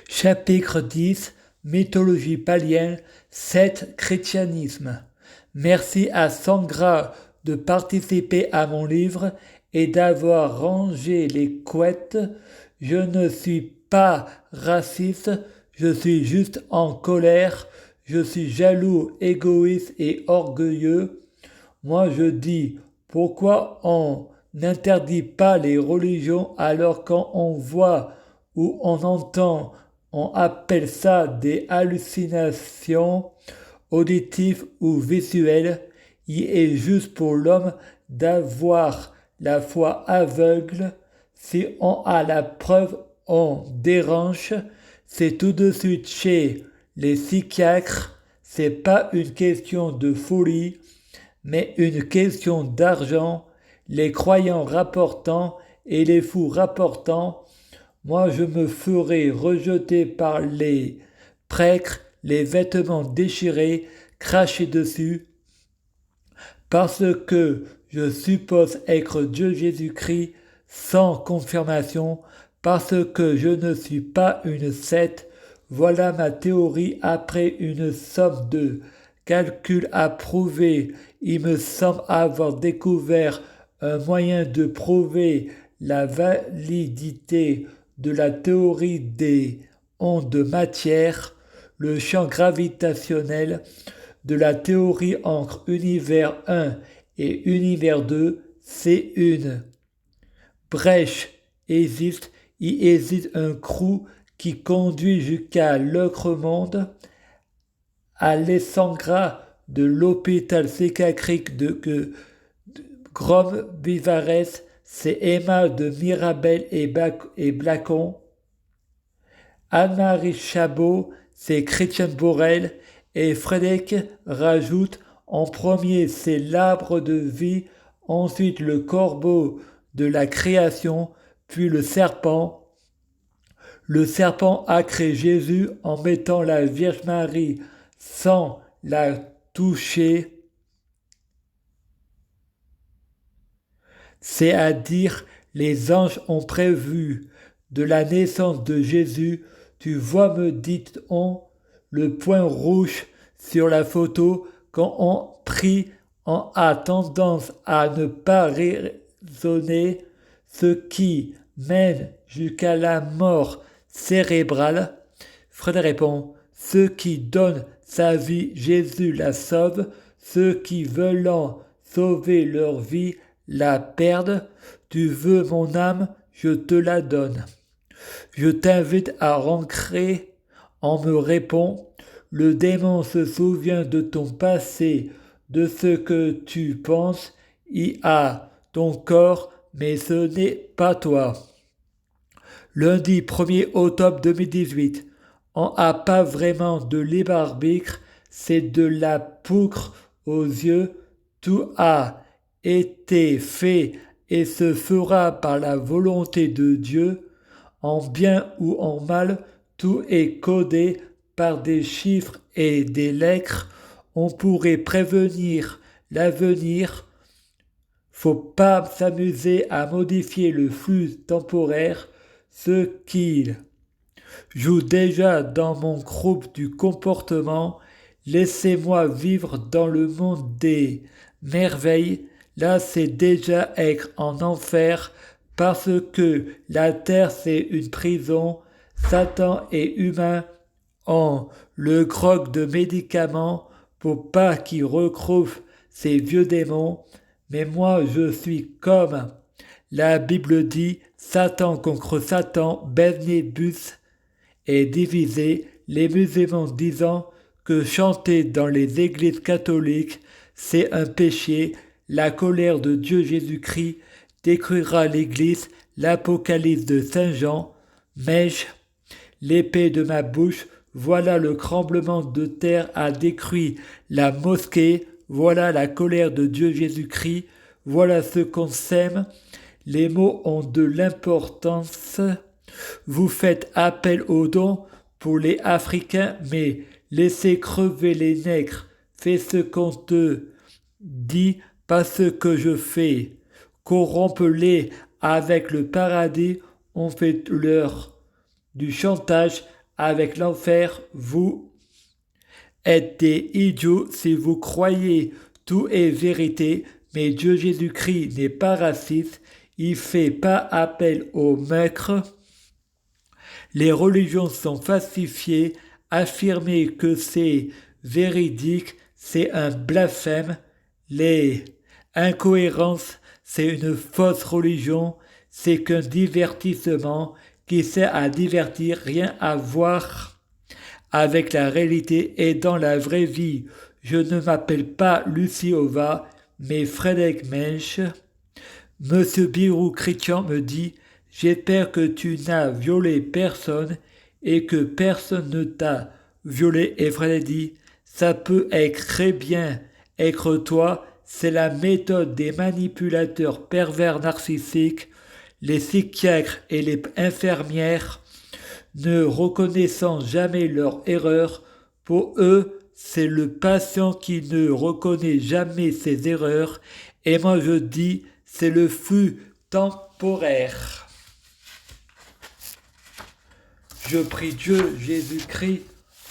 Chapitre 10 Mythologie païenne 7 Chrétianisme. Merci à Sangra de participer à mon livre et d'avoir rangé les couettes. Je ne suis pas raciste, je suis juste en colère, je suis jaloux, égoïste et orgueilleux. Moi je dis, pourquoi on n'interdit pas les religions alors quand on voit ou on entend, on appelle ça des hallucinations auditives ou visuelles. Il est juste pour l'homme d'avoir la foi aveugle. Si on a la preuve, on dérange. C'est tout de suite chez les psychiatres. C'est pas une question de folie, mais une question d'argent. Les croyants rapportant et les fous rapportant. Moi, je me ferai rejeter par les prêtres, les vêtements déchirés, crachés dessus, parce que je suppose être Dieu Jésus-Christ sans confirmation, parce que je ne suis pas une secte. Voilà ma théorie après une somme de calculs à prouver. Il me semble avoir découvert un moyen de prouver la validité de la théorie des ondes de matière, le champ gravitationnel, de la théorie entre univers 1 et univers 2, c'est une brèche existe, il existe un trou qui conduit jusqu'à l'autre monde. Alessandra de l'hôpital psychiatrique de Grom Vivares, c'est Emma de Mirabel et Blacon. Anne-Marie Chabot, c'est Christian Borel. Et Frédéric rajoute en premier c'est l'arbre de vie, ensuite le corbeau de la création, puis le serpent. Le serpent a créé Jésus en mettant la Vierge Marie sans la toucher, c'est-à-dire les anges ont prévu de la naissance de Jésus. Tu vois, me dit-on, le point rouge sur la photo quand on prie, on a tendance à ne pas raisonner, ce qui mène jusqu'à la mort cérébrale. Fred répond, ceux qui donnent sa vie, Jésus la sauve, ceux qui veulent sauver leur vie la perdent. Tu veux mon âme, je te la donne. Je t'invite à rentrer. On me répond, le démon se souvient de ton passé, de ce que tu penses, il a ton corps, mais ce n'est pas toi. Lundi 1er octobre 2018, on n'a pas vraiment de libre arbitre, c'est de la poudre aux yeux, tout a été fait et se fera par la volonté de Dieu, en bien ou en mal, tout est codé par des chiffres et des lettres. On pourrait prévenir l'avenir. Faut pas s'amuser à modifier le flux temporaire, ce qu'il joue déjà dans mon groupe du comportement. Laissez-moi vivre dans le monde des merveilles. Là, c'est déjà être en enfer parce que la terre, c'est une prison. Satan et humain ont le grog de médicaments pour pas qu'il retrouve ces vieux démons. Mais moi, je suis comme la Bible dit, Satan contre Satan, Belzébuth est divisé, les musulmans disant que chanter dans les églises catholiques, c'est un péché, la colère de Dieu Jésus-Christ détruira l'église, l'Apocalypse de Saint Jean, Mèche, l'épée de ma bouche, voilà le tremblement de terre a détruit la mosquée, voilà la colère de Dieu Jésus-Christ, voilà ce qu'on sème. Les mots ont de l'importance. Vous faites appel aux dons pour les Africains, mais laissez crever les nègres. Fais ce qu'on te dit, pas ce que je fais. Corrompe-les avec le paradis, on fait leur du chantage avec l'enfer, vous êtes des idiots si vous croyez tout est vérité, mais Dieu Jésus-Christ n'est pas raciste, il fait pas appel aux maîtres. Les religions sont falsifiées, affirmer que c'est véridique, c'est un blasphème. Les incohérences, c'est une fausse religion, c'est qu'un divertissement qui sert à divertir, rien à voir avec la réalité et dans la vraie vie. Je ne m'appelle pas Lucie Ova, mais Frédéric Mensch. Monsieur Birou Chrétien me dit « J'espère que tu n'as violé personne et que personne ne t'a violé. » Et Frédéric dit « Ça peut être très bien être toi, c'est la méthode des manipulateurs pervers narcissiques, les psychiatres et les infirmières, ne reconnaissant jamais leur erreur. Pour eux, c'est le patient qui ne reconnaît jamais ses erreurs. Et moi je dis, c'est le flux temporaire. Je prie Dieu Jésus-Christ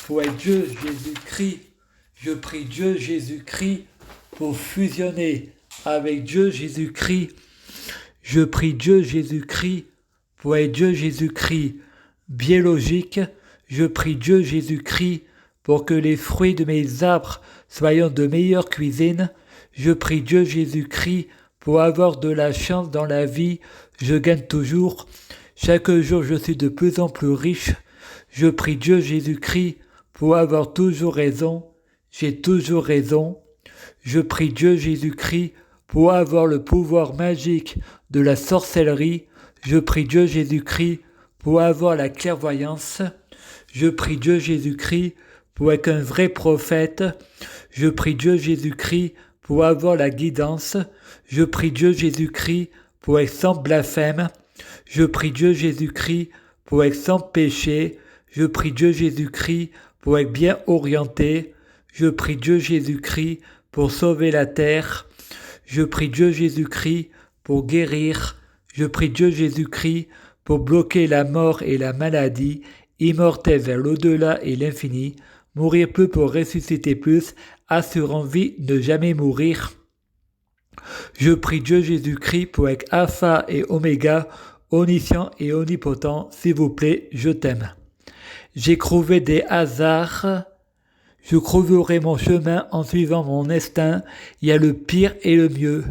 pour être Dieu Jésus-Christ. Je prie Dieu Jésus-Christ pour fusionner avec Dieu Jésus-Christ. Je prie Dieu Jésus-Christ pour être Dieu Jésus-Christ biologique. Je prie Dieu Jésus-Christ pour que les fruits de mes arbres soient de meilleure cuisine. Je prie Dieu Jésus-Christ pour avoir de la chance dans la vie. Je gagne toujours. Chaque jour, je suis de plus en plus riche. Je prie Dieu Jésus-Christ pour avoir toujours raison. J'ai toujours raison. Je prie Dieu Jésus-Christ pour avoir le pouvoir magique de la sorcellerie. Je prie Dieu Jésus-Christ pour avoir la clairvoyance. Je prie Dieu Jésus-Christ pour être un vrai prophète. Je prie Dieu Jésus-Christ pour avoir la guidance. Je prie Dieu Jésus-Christ pour être sans blasphème. Je prie Dieu Jésus-Christ pour être sans péché. Je prie Dieu Jésus-Christ pour être bien orienté. Je prie Dieu Jésus-Christ pour sauver la terre. Je prie Dieu Jésus-Christ pour guérir. Je prie Dieu Jésus-Christ pour bloquer la mort et la maladie, immortel vers l'au-delà et l'infini, mourir peu pour ressusciter plus, assurant vie, ne jamais mourir. Je prie Dieu Jésus-Christ pour être Alpha et Oméga, omniscient et omnipotent. S'il vous plaît, je t'aime. J'ai trouvé des hasards. Je trouverai mon chemin en suivant mon instinct. Il y a le pire et le mieux.